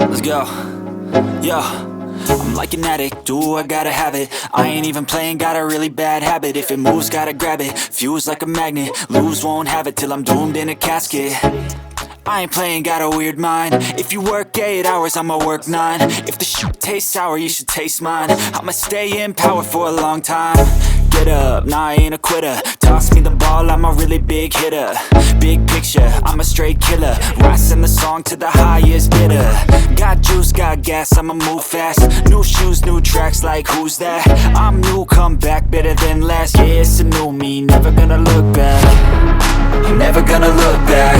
Let's go. Yo, I'm like an addict, ooh, I gotta have it. I ain't even playing, got a really bad habit. If it moves, gotta grab it, fuse like a magnet. Lose, won't have it till I'm doomed in a casket. I ain't playing, got a weird mind. If you work 8 hours, I'ma work 9. If the shit tastes sour, you should taste mine. I'ma stay in power for a long time. Get up, nah, I ain't a quitter. Toss me the ball, I'm a really big hitter. Big picture, I'm a straight killer. Rising the song to the highest bidder. Got juice, got gas, I'ma move fast. New shoes, new tracks, like who's that? I'm new, come back, better than last. Yeah, it's a new me, never gonna look back. I'm never gonna look back.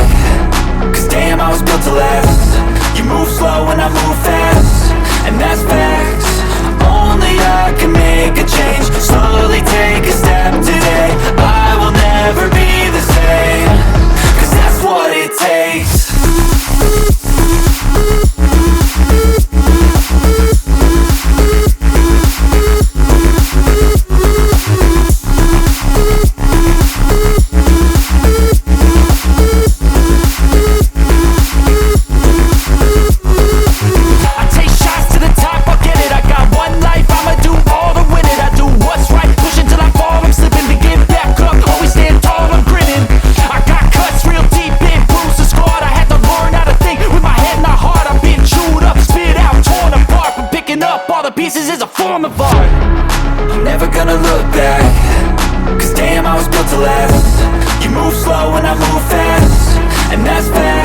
Cause damn, I was built to last. You move slow and I move fast, and that's facts. Only I can make a change. Slowly take a step today. I will never be the same. Cause that's what it takes. Pieces is a form of art. I'm never gonna look back. Cause damn, I was built to last. You move slow and I move fast, and that's fast.